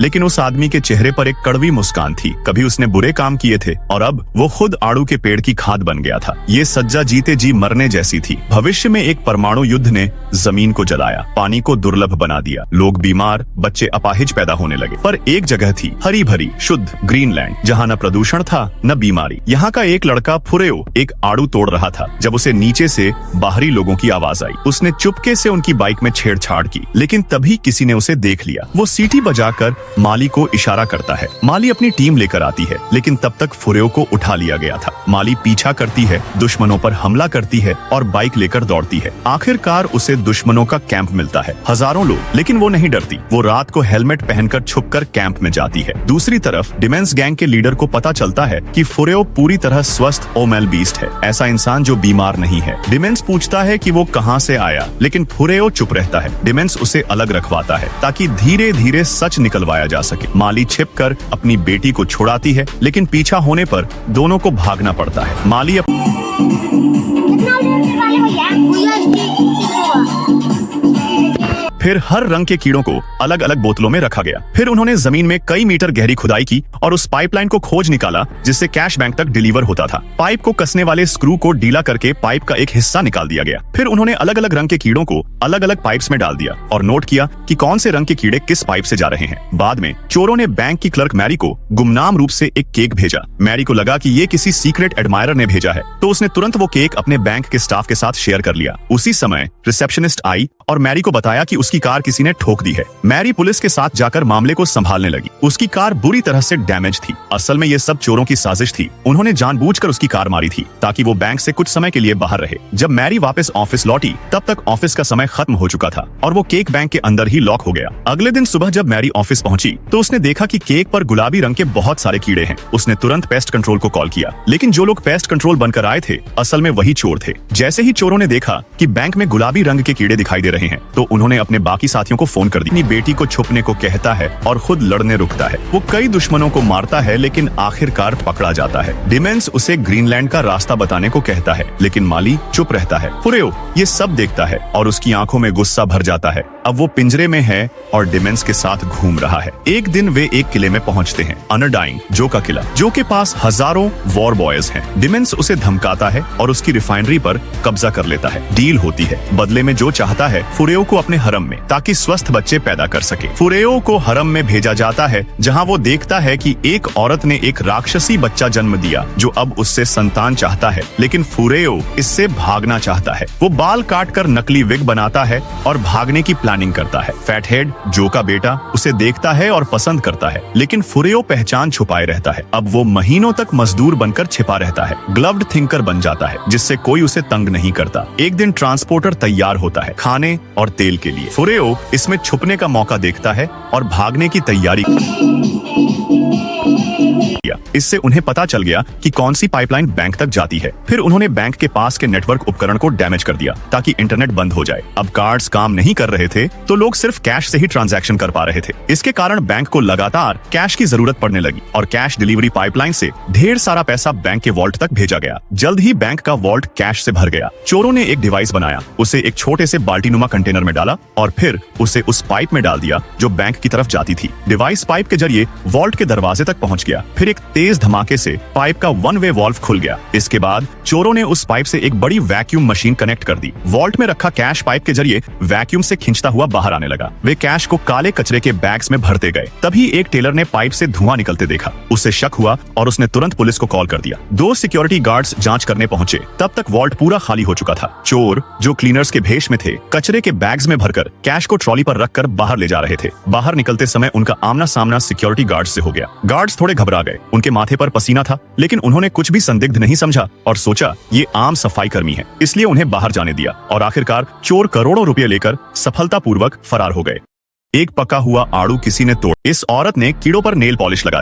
लेकिन उस आदमी के चेहरे पर एक कड़वी मुस्कान थी। कभी उसने बुरे काम किए थे और अब वो खुद आड़ू के पेड़ की खाद बन गया था। ये सज्जा जीते जी मरने जैसी थी। भविष्य में एक परमाणु युद्ध ने जमीन को जलाया, पानी को दुर्लभ बना दिया, लोग बीमार, बच्चे अपाहिज पैदा होने लगे। पर एक जगह थी, हरी भरी शुद्ध ग्रीनलैंड, जहाँ न प्रदूषण था न बीमारी। यहाँ का एक लड़का फुरेओ एक आड़ू तोड़ रहा था जब उसे नीचे से बाहरी लोगों की आवाज आई। उसने चुपके से उनकी बाइक में छेड़छाड़ की, लेकिन तभी किसी ने उसे देख लिया। वो सीटी बजाकर माली को इशारा करता है। माली अपनी टीम लेकर आती है, लेकिन तब तक फुरेओ को उठा लिया गया था। माली पीछा करती है, दुश्मनों पर हमला करती है और बाइक लेकर दौड़ती है। आखिरकार उसे दुश्मनों का कैंप मिलता है, हजारों लोग, लेकिन वो नहीं डरती। वो रात को हेलमेट पहनकर छुपकर कैंप में जाती है। दूसरी तरफ डिमेंस गैंग के लीडर को पता चलता है कि फुरेओ पूरी तरह स्वस्थ ओमेल बीस्ट है, ऐसा इंसान जो बीमार नहीं है। डिमेंस पूछता है कि वो कहां से आया, लेकिन फुरेओ चुप रहता है। डिमेंस उसे अलग रखवाता है ताकि धीरे धीरे सच निकलवाया जा सके। माली छिपकर अपनी बेटी को छुड़ाती है, लेकिन पीछा होने पर दोनों को भागना पड़ता है। माली फिर हर रंग के कीड़ों को अलग अलग बोतलों में रखा गया। फिर उन्होंने जमीन में कई मीटर गहरी खुदाई की और उस पाइपलाइन को खोज निकाला जिससे कैश बैंक तक डिलीवर होता था। पाइप को कसने वाले स्क्रू को ढीला करके पाइप का एक हिस्सा निकाल दिया गया। फिर उन्होंने अलग अलग रंग के कीड़ों को अलग अलग पाइप्स में डाल दिया और नोट किया कि कौन से रंग के कीड़े किस पाइप से जा रहे हैं। बाद में चोरों ने बैंक की क्लर्क मैरी को गुमनाम रूप से एक केक भेजा। मैरी को लगा कि ये किसी सीक्रेट एडमायरर ने भेजा है, तो उसने तुरंत वो केक अपने बैंक के स्टाफ के साथ शेयर कर लिया। उसी समय रिसेप्शनिस्ट आई और मैरी को बताया कि उसकी कार किसी ने ठोक दी है। मैरी पुलिस के साथ जाकर मामले को संभालने लगी। उसकी कार बुरी तरह से डैमेज थी। असल में ये सब चोरों की साजिश थी। उन्होंने जानबूझकर उसकी कार मारी थी ताकि वो बैंक से कुछ समय के लिए बाहर रहे। जब मैरी वापस ऑफिस लौटी तब तक ऑफिस का समय खत्म हो चुका था और वो केक बैंक के अंदर ही लॉक हो गया। अगले दिन सुबह जब मैरी ऑफिस पहुंची तो उसने देखा कि केक पर गुलाबी रंग के बहुत सारे कीड़े हैं। उसने तुरंत पेस्ट कंट्रोल को कॉल किया, लेकिन जो लोग पेस्ट कंट्रोल बनकर आए थे असल में वही चोर थे। जैसे ही चोरों ने देखा कि बैंक में गुलाबी रंग के कीड़े दिखाई दे रहे हैं तो उन्होंने अपने बाकी साथियों को फोन कर दी। अपनी बेटी को छुपने को कहता है और खुद लड़ने रुकता है। वो कई दुश्मनों को मारता है, लेकिन आखिरकार पकड़ा जाता है। डिमेंस उसे ग्रीनलैंड का रास्ता बताने को कहता है, लेकिन माली चुप रहता है। फुरेओ ये सब देखता है और उसकी आंखों में गुस्सा भर जाता है। अब वो पिंजरे में है और डिमेंस के साथ घूम रहा है। एक दिन वे एक किले में पहुंचते हैं, अनरडाइन जो का किला, जो के पास हजारों वॉर बॉयज हैं। डिमेंस उसे धमकाता है और उसकी रिफाइनरी पर कब्जा कर लेता है। डील होती है, बदले में जो चाहता है फुरेओ को अपने हरम में, ताकि स्वस्थ बच्चे पैदा कर सके। फुरेओ को हरम में भेजा जाता है जहां वो देखता है कि एक औरत ने एक राक्षसी बच्चा जन्म दिया जो अब उससे संतान चाहता है, लेकिन फुरेओ इससे भागना चाहता है। वो बाल काटकर नकली विग बनाता है और भागने की प्लानिंग करता है। फैटहेड जो का बेटा उसे देखता है और पसंद करता है, लेकिन फुरेओ पहचान छुपाए रहता है। अब वो महीनों तक मजदूर बनकर छिपा रहता है। ग्लव्ड थिंकर बन जाता है जिससे कोई उसे तंग नहीं करता। एक दिन ट्रांसपोर्टर तैयार होता है खाने और तेल के लिए। फुरेओ इसमें छुपने का मौका देखता है और भागने की तैयारी। इससे उन्हें पता चल गया कि कौन सी पाइपलाइन बैंक तक जाती है। फिर उन्होंने बैंक के पास के नेटवर्क उपकरण को डैमेज कर दिया ताकि इंटरनेट बंद हो जाए। अब कार्ड्स काम नहीं कर रहे थे तो लोग सिर्फ कैश से ही ट्रांजैक्शन कर पा रहे थे। इसके कारण बैंक को लगातार कैश की जरूरत पड़ने लगी और कैश डिलीवरी पाइपलाइन से ढेर सारा पैसा बैंक के वॉल्ट तक भेजा गया। जल्द ही बैंक का वॉल्ट कैश से भर गया। चोरों ने एक डिवाइस बनाया, उसे एक छोटे से बाल्टीनुमा कंटेनर में डाला और फिर उसे उस पाइप में डाल दिया जो बैंक की तरफ जाती थी। डिवाइस पाइप के जरिए वॉल्ट के दरवाजे तक पहुंच गया। फिर एक तेज धमाके से पाइप का वन वे वॉल्व खुल गया। इसके बाद चोरों ने उस पाइप से एक बड़ी वैक्यूम मशीन कनेक्ट कर दी। वॉल्ट में रखा कैश पाइप के जरिए वैक्यूम से खींचता हुआ बाहर आने लगा। वे कैश को काले कचरे के बैग्स में भरते गए। तभी एक टेलर ने पाइप से धुआं निकलते देखा। उसे शक हुआ और उसने तुरंत पुलिस को कॉल कर दिया। 2 सिक्योरिटी गार्ड्स जांच करने पहुंचे। तब तक वॉल्ट पूरा खाली हो चुका था। चोर जो क्लीनर्स के भेष में थे कचरे के बैग्स में भरकर कैश को ट्रॉली पर रखकर बाहर ले जा रहे थे। बाहर निकलते समय उनका आमना सामना सिक्योरिटी गार्ड से हो गया। गार्ड्स थोड़े घबरा गए। उनके माथे पर पसीना था, लेकिन उन्होंने कुछ भी संदिग्ध नहीं समझा और सोचा ये आम सफाई कर्मी है, इसलिए उन्हें बाहर जाने दिया। और आखिरकार चोर करोड़ों रुपए लेकर सफलतापूर्वक फरार हो गए। एक पका हुआ आड़ू किसी ने तोड़। इस औरत ने कीड़ों पर नेल पॉलिश लगा दी।